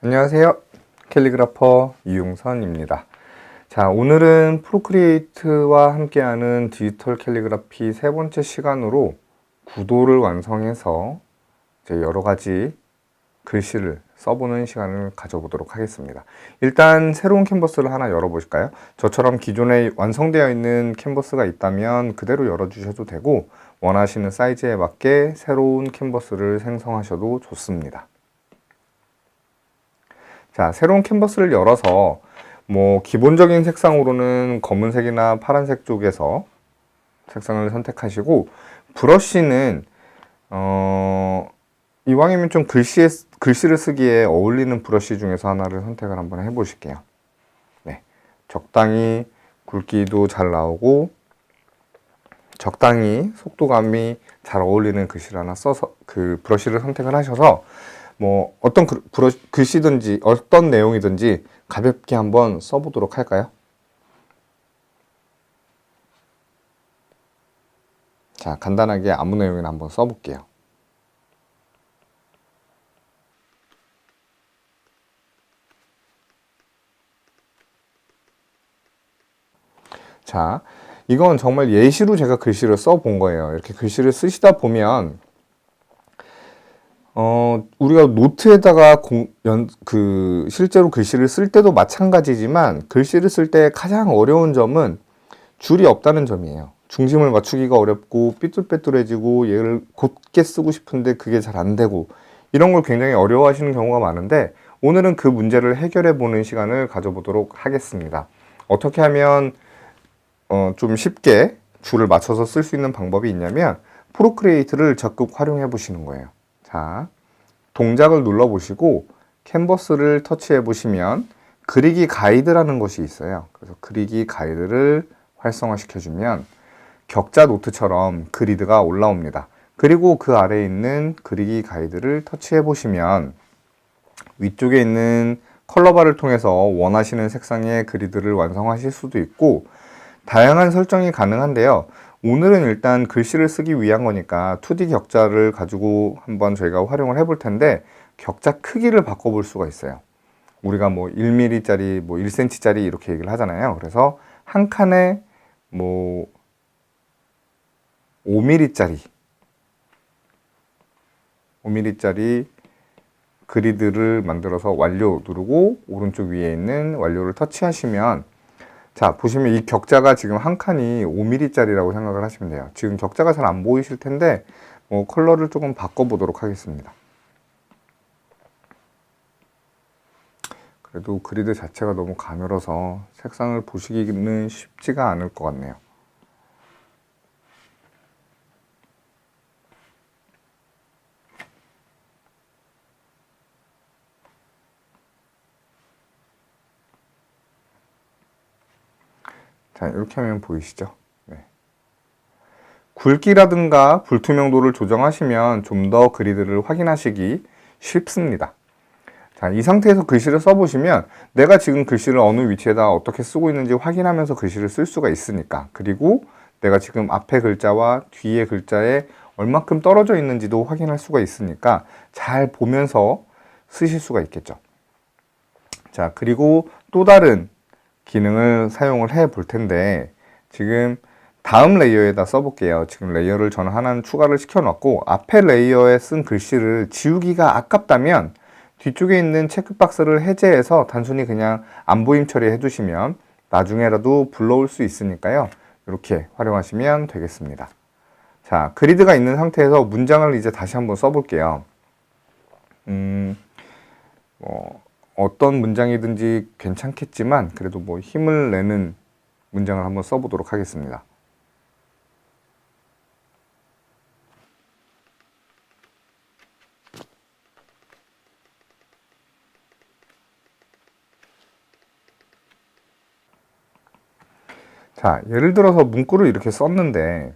안녕하세요. 캘리그라퍼 이용선입니다. 자, 오늘은 프로크리에이트와 함께하는 디지털 캘리그라피 세 번째 시간으로 구도를 완성해서 이제 여러 가지 글씨를 써보는 시간을 가져보도록 하겠습니다. 일단 새로운 캔버스를 하나 열어보실까요? 저처럼 기존에 완성되어 있는 캔버스가 있다면 그대로 열어주셔도 되고, 원하시는 사이즈에 맞게 새로운 캔버스를 생성하셔도 좋습니다. 자, 새로운 캔버스를 열어서 기본적인 색상으로는 검은색이나 파란색 쪽에서 색상을 선택하시고, 브러쉬는 이왕이면 좀 글씨를 쓰기에 어울리는 브러쉬 중에서 하나를 선택을 한번 해보실게요. 네, 적당히 굵기도 잘 나오고 적당히 속도감이 잘 어울리는 글씨를 하나 써서 그 브러쉬를 선택을 하셔서 어떤 글씨든지 어떤 내용이든지 가볍게 한번 써보도록 할까요? 자, 간단하게 아무 내용이나 한번 써볼게요. 자, 이건 정말 예시로 제가 글씨를 써본 거예요. 이렇게 글씨를 쓰시다 보면 우리가 노트에다가 실제로 글씨를 쓸 때도 마찬가지지만, 글씨를 쓸 때 가장 어려운 점은 줄이 없다는 점이에요. 중심을 맞추기가 어렵고 삐뚤빼뚤해지고 얘를 곧게 쓰고 싶은데 그게 잘 안 되고, 이런 걸 굉장히 어려워하시는 경우가 많은데, 오늘은 그 문제를 해결해 보는 시간을 가져보도록 하겠습니다. 어떻게 하면 좀 쉽게 줄을 맞춰서 쓸 수 있는 방법이 있냐면, 프로크리에이트를 적극 활용해 보시는 거예요. 자, 동작을 눌러 보시고 캔버스를 터치해 보시면 그리기 가이드라는 것이 있어요. 그래서 그리기 가이드를 활성화시켜 주면 격자 노트처럼 그리드가 올라옵니다. 그리고 그 아래에 있는 그리기 가이드를 터치해 보시면 위쪽에 있는 컬러바를 통해서 원하시는 색상의 그리드를 완성하실 수도 있고, 다양한 설정이 가능한데요. 오늘은 일단 글씨를 쓰기 위한 거니까 2D 격자를 가지고 한번 저희가 활용을 해볼 텐데, 격자 크기를 바꿔볼 수가 있어요. 우리가 1mm짜리, 1cm짜리 이렇게 얘기를 하잖아요. 그래서 한 칸에 5mm짜리 그리드를 만들어서 완료 누르고 오른쪽 위에 있는 완료를 터치하시면, 자, 보시면 이 격자가 지금 한 칸이 5mm짜리라고 생각을 하시면 돼요. 지금 격자가 잘 안 보이실 텐데 컬러를 조금 바꿔보도록 하겠습니다. 그래도 그리드 자체가 너무 가늘어서 색상을 보시기는 쉽지가 않을 것 같네요. 자, 이렇게 하면 보이시죠? 네. 굵기라든가 불투명도를 조정하시면 좀 더 그리드를 확인하시기 쉽습니다. 자, 이 상태에서 글씨를 써보시면 내가 지금 글씨를 어느 위치에다 어떻게 쓰고 있는지 확인하면서 글씨를 쓸 수가 있으니까, 그리고 내가 지금 앞에 글자와 뒤에 글자에 얼마큼 떨어져 있는지도 확인할 수가 있으니까 잘 보면서 쓰실 수가 있겠죠. 자, 그리고 또 다른 기능을 사용을 해 볼 텐데, 지금 다음 레이어에다 써볼게요. 지금 레이어를 저는 하나는 추가를 시켜놨고, 앞에 레이어에 쓴 글씨를 지우기가 아깝다면 뒤쪽에 있는 체크박스를 해제해서 단순히 그냥 안보임 처리해 두시면 나중에라도 불러올 수 있으니까요. 이렇게 활용하시면 되겠습니다. 자, 그리드가 있는 상태에서 문장을 이제 다시 한번 써볼게요. 어떤 문장이든지 괜찮겠지만 그래도 힘을 내는 문장을 한번 써보도록 하겠습니다. 자, 예를 들어서 문구를 이렇게 썼는데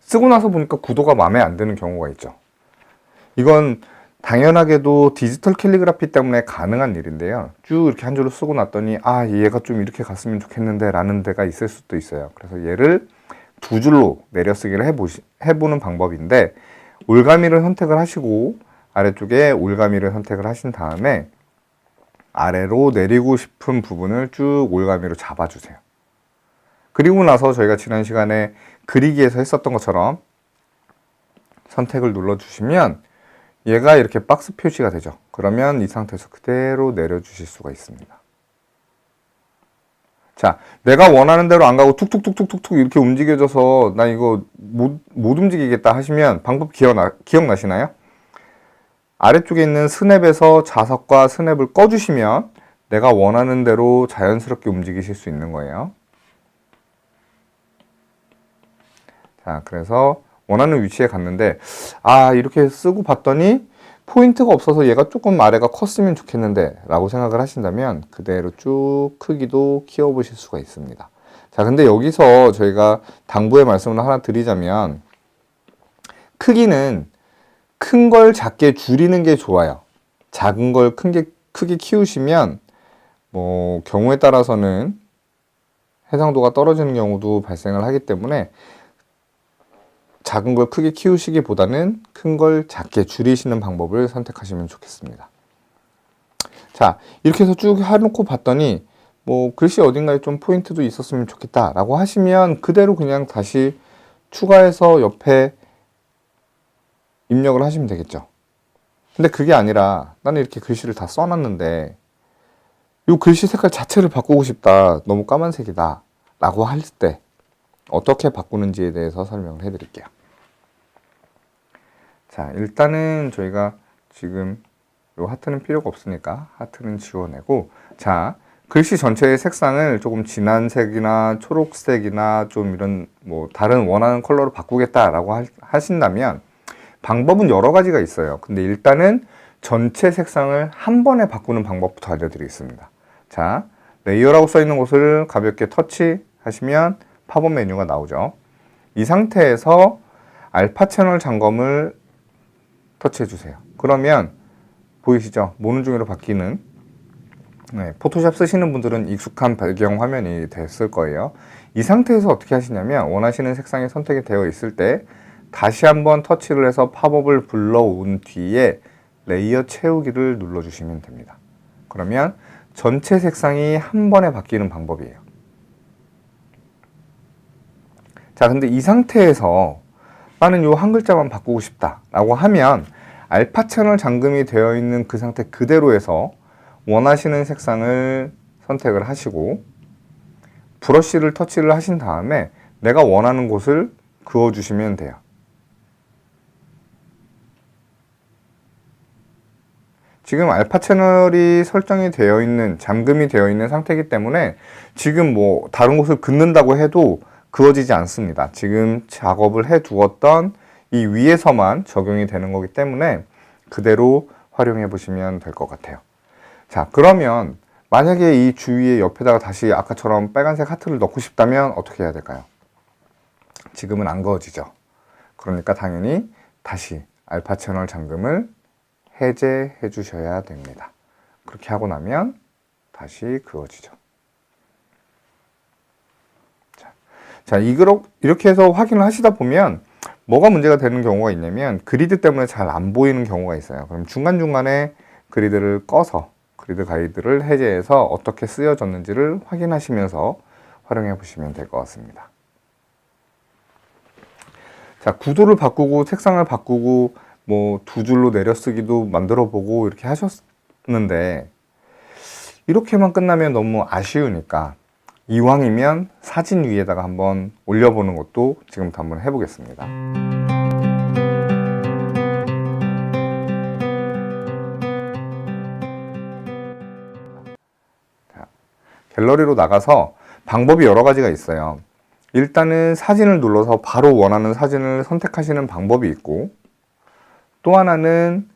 쓰고 나서 보니까 구도가 마음에 안 드는 경우가 있죠. 이건 당연하게도 디지털 캘리그라피 때문에 가능한 일인데요. 쭉 이렇게 한 줄을 쓰고 났더니 얘가 좀 이렇게 갔으면 좋겠는데 라는 데가 있을 수도 있어요. 그래서 얘를 두 줄로 내려쓰기를 해보는 방법인데, 올가미를 선택을 하시고 아래쪽에 올가미를 선택을 하신 다음에 아래로 내리고 싶은 부분을 쭉 올가미로 잡아주세요. 그리고 나서 저희가 지난 시간에 그리기에서 했었던 것처럼 선택을 눌러주시면 얘가 이렇게 박스 표시가 되죠. 그러면 이 상태에서 그대로 내려주실 수가 있습니다. 자, 내가 원하는 대로 안 가고 툭툭툭툭툭툭 이렇게 움직여져서 나 이거 못 움직이겠다 하시면 방법 기억나시나요? 아래쪽에 있는 스냅에서 자석과 스냅을 꺼주시면 내가 원하는 대로 자연스럽게 움직이실 수 있는 거예요. 자, 그래서 원하는 위치에 갔는데 이렇게 쓰고 봤더니 포인트가 없어서 얘가 조금 아래가 컸으면 좋겠는데 라고 생각을 하신다면 그대로 쭉 크기도 키워보실 수가 있습니다. 자, 근데 여기서 저희가 당부의 말씀을 하나 드리자면 크기는 큰 걸 작게 줄이는 게 좋아요. 작은 걸 크게 키우시면 뭐 경우에 따라서는 해상도가 떨어지는 경우도 발생을 하기 때문에 작은 걸 크게 키우시기보다는 큰 걸 작게 줄이시는 방법을 선택하시면 좋겠습니다. 자, 이렇게 해서 쭉 해놓고 봤더니 뭐 글씨 어딘가에 좀 포인트도 있었으면 좋겠다 라고 하시면 그대로 그냥 다시 추가해서 옆에 입력을 하시면 되겠죠. 근데 그게 아니라 나는 이렇게 글씨를 다 써놨는데 이 글씨 색깔 자체를 바꾸고 싶다, 너무 까만색이다 라고 할 때 어떻게 바꾸는지에 대해서 설명을 해드릴게요. 자, 일단은 저희가 지금 이 하트는 필요가 없으니까 하트는 지워내고, 자, 글씨 전체의 색상을 조금 진한 색이나 초록색이나 좀 이런 뭐 다른 원하는 컬러로 바꾸겠다라고 하신다면 방법은 여러 가지가 있어요. 근데 일단은 전체 색상을 한 번에 바꾸는 방법부터 알려드리겠습니다. 자, 레이어라고 써있는 곳을 가볍게 터치하시면 팝업 메뉴가 나오죠. 이 상태에서 알파 채널 잠금을 터치해 주세요. 그러면 보이시죠? 모는 중으로 바뀌는, 포토샵 쓰시는 분들은 익숙한 배경 화면이 됐을 거예요. 이 상태에서 어떻게 하시냐면 원하시는 색상이 선택이 되어 있을 때 다시 한번 터치를 해서 팝업을 불러온 뒤에 레이어 채우기를 눌러주시면 됩니다. 그러면 전체 색상이 한 번에 바뀌는 방법이에요. 자, 근데 이 상태에서 나는 요 한 글자만 바꾸고 싶다 라고 하면 알파 채널 잠금이 되어 있는 그 상태 그대로에서 원하시는 색상을 선택을 하시고 브러쉬를 터치를 하신 다음에 내가 원하는 곳을 그어주시면 돼요. 지금 알파 채널이 설정이 되어 있는, 잠금이 되어 있는 상태이기 때문에 지금 뭐 다른 곳을 긋는다고 해도 그어지지 않습니다. 지금 작업을 해 두었던 이 위에서만 적용이 되는 거기 때문에 그대로 활용해 보시면 될 것 같아요. 자, 그러면 만약에 이 주위에 옆에다가 다시 아까처럼 빨간색 하트를 넣고 싶다면 어떻게 해야 될까요? 지금은 안 그어지죠. 그러니까 당연히 다시 알파 채널 잠금을 해제해 주셔야 됩니다. 그렇게 하고 나면 다시 그어지죠. 자, 이렇게 해서 확인을 하시다 보면 뭐가 문제가 되는 경우가 있냐면 그리드 때문에 잘 안 보이는 경우가 있어요. 그럼 중간중간에 그리드를 꺼서 그리드 가이드를 해제해서 어떻게 쓰여졌는지를 확인하시면서 활용해 보시면 될 것 같습니다. 자, 구도를 바꾸고 색상을 바꾸고 뭐 두 줄로 내려쓰기도 만들어 보고 이렇게 하셨는데 이렇게만 끝나면 너무 아쉬우니까 이왕이면 사진 위에다가 한번 올려보는 것도 지금부터 한번 해보겠습니다. 자, 갤러리로 나가서 방법이 여러 가지가 있어요. 일단은 사진을 눌러서 바로 원하는 사진을 선택하시는 방법이 있고, 또 하나는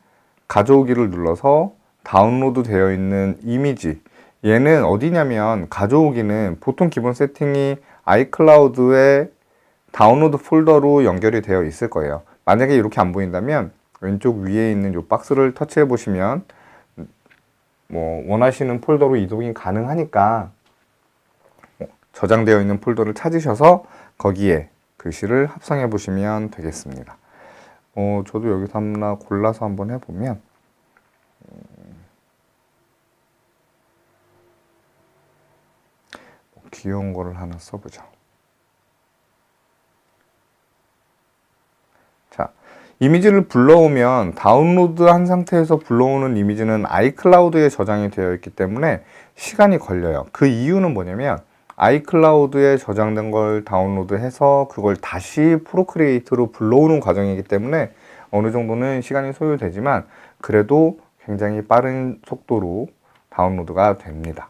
가져오기를 눌러서 다운로드 되어 있는 이미지, 얘는 어디냐면 가져오기는 보통 기본 세팅이 아이클라우드에 다운로드 폴더로 연결이 되어 있을 거예요. 만약에 이렇게 안 보인다면 왼쪽 위에 있는 이 박스를 터치해 보시면 뭐 원하시는 폴더로 이동이 가능하니까 저장되어 있는 폴더를 찾으셔서 거기에 글씨를 합성해 보시면 되겠습니다. 저도 여기서 하나 골라서 한번 해보면 귀여운 거를 하나 써보죠. 자, 이미지를 불러오면 다운로드한 상태에서 불러오는 이미지는 아이클라우드에 저장이 되어 있기 때문에 시간이 걸려요. 그 이유는 뭐냐면 아이클라우드에 저장된 걸 다운로드해서 그걸 다시 프로크리에이트로 불러오는 과정이기 때문에 어느 정도는 시간이 소요되지만 그래도 굉장히 빠른 속도로 다운로드가 됩니다.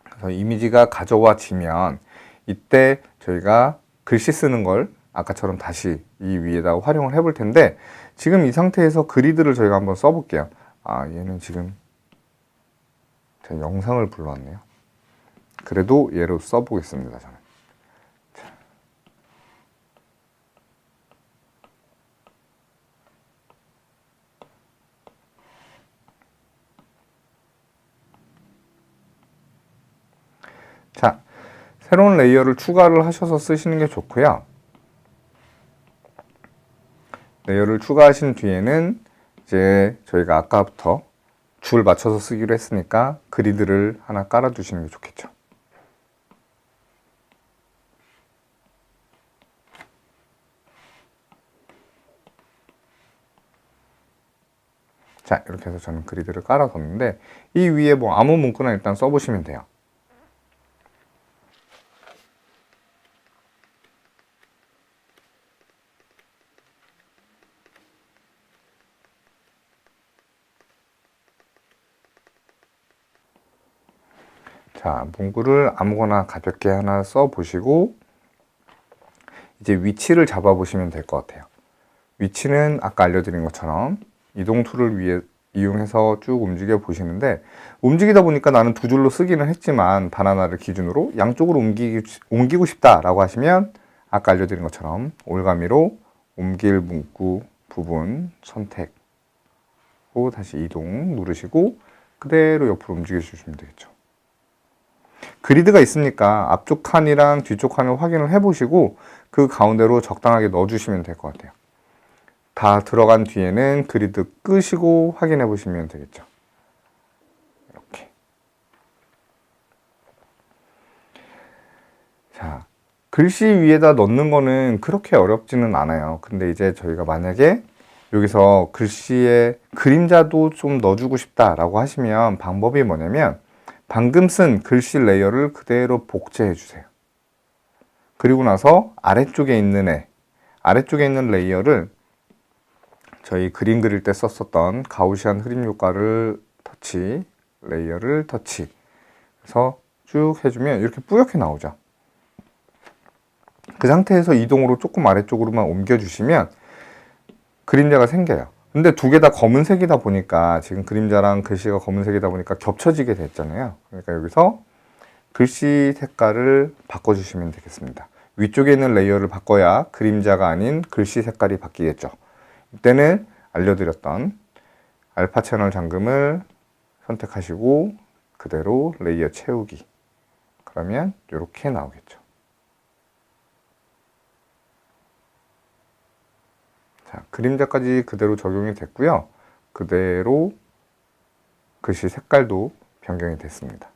그래서 이미지가 가져와지면 이때 저희가 글씨 쓰는 걸 아까처럼 다시 이 위에다 활용을 해볼 텐데 지금 이 상태에서 그리드를 저희가 한번 써볼게요. 얘는 지금 제가 영상을 불러왔네요. 그래도 얘로 써보겠습니다. 저는. 자, 새로운 레이어를 추가를 하셔서 쓰시는 게 좋고요. 레이어를 추가하신 뒤에는 이제 저희가 아까부터 줄 맞춰서 쓰기로 했으니까 그리드를 하나 깔아 두시는 게 좋겠죠. 자, 이렇게 해서 저는 그리드를 깔아뒀는데 이 위에 뭐 아무 문구나 일단 써보시면 돼요. 자, 문구를 아무거나 가볍게 하나 써보시고 이제 위치를 잡아보시면 될 것 같아요. 위치는 아까 알려드린 것처럼 이동 툴을 이용해서 쭉 움직여 보시는데 움직이다 보니까 나는 두 줄로 쓰기는 했지만 바나나를 기준으로 양쪽으로 옮기고 싶다라고 하시면 아까 알려드린 것처럼 올가미로 옮길 문구 부분 선택하고 다시 이동 누르시고 그대로 옆으로 움직여 주시면 되겠죠. 그리드가 있으니까 앞쪽 칸이랑 뒤쪽 칸을 확인을 해보시고 그 가운데로 적당하게 넣어주시면 될 것 같아요. 다 들어간 뒤에는 그리드 끄시고 확인해 보시면 되겠죠. 이렇게. 자, 글씨 위에다 넣는 거는 그렇게 어렵지는 않아요. 근데 이제 저희가 만약에 여기서 글씨에 그림자도 좀 넣어주고 싶다라고 하시면 방법이 뭐냐면 방금 쓴 글씨 레이어를 그대로 복제해 주세요. 그리고 나서 아래쪽에 있는 레이어를 저희 그림 그릴 때 썼었던 가우시안 흐림 효과를 터치, 레이어를 터치 해서 쭉 해주면 이렇게 뿌옇게 나오죠. 그 상태에서 이동으로 조금 아래쪽으로만 옮겨주시면 그림자가 생겨요. 근데 두 개 다 검은색이다 보니까 지금 그림자랑 글씨가 검은색이다 보니까 겹쳐지게 됐잖아요. 그러니까 여기서 글씨 색깔을 바꿔주시면 되겠습니다. 위쪽에 있는 레이어를 바꿔야 그림자가 아닌 글씨 색깔이 바뀌겠죠. 이때는 알려드렸던 알파 채널 잠금을 선택하시고 그대로 레이어 채우기. 그러면 이렇게 나오겠죠. 자, 그림자까지 그대로 적용이 됐고요. 그대로 글씨 색깔도 변경이 됐습니다.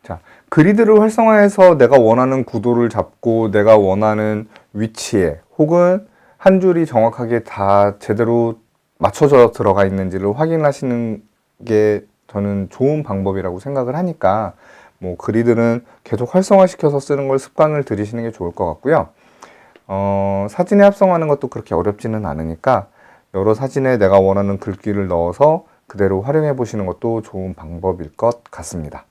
자, 그리드를 활성화해서 내가 원하는 구도를 잡고 내가 원하는 위치에 혹은 한 줄이 정확하게 다 제대로 맞춰져 들어가 있는지를 확인하시는 게 저는 좋은 방법이라고 생각을 하니까 뭐 그리드는 계속 활성화시켜서 쓰는 걸 습관을 들이시는 게 좋을 것 같고요. 사진에 합성하는 것도 그렇게 어렵지는 않으니까 여러 사진에 내가 원하는 글귀를 넣어서 그대로 활용해 보시는 것도 좋은 방법일 것 같습니다.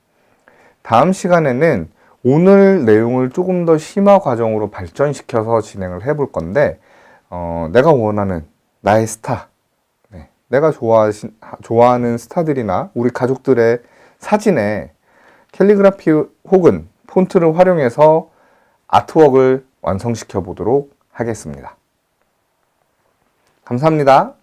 다음 시간에는 오늘 내용을 조금 더 심화 과정으로 발전시켜서 진행을 해볼 건데 내가 원하는 나의 스타, 내가 좋아하는 스타들이나 우리 가족들의 사진에 캘리그라피 혹은 폰트를 활용해서 아트웍을 완성시켜 보도록 하겠습니다. 감사합니다.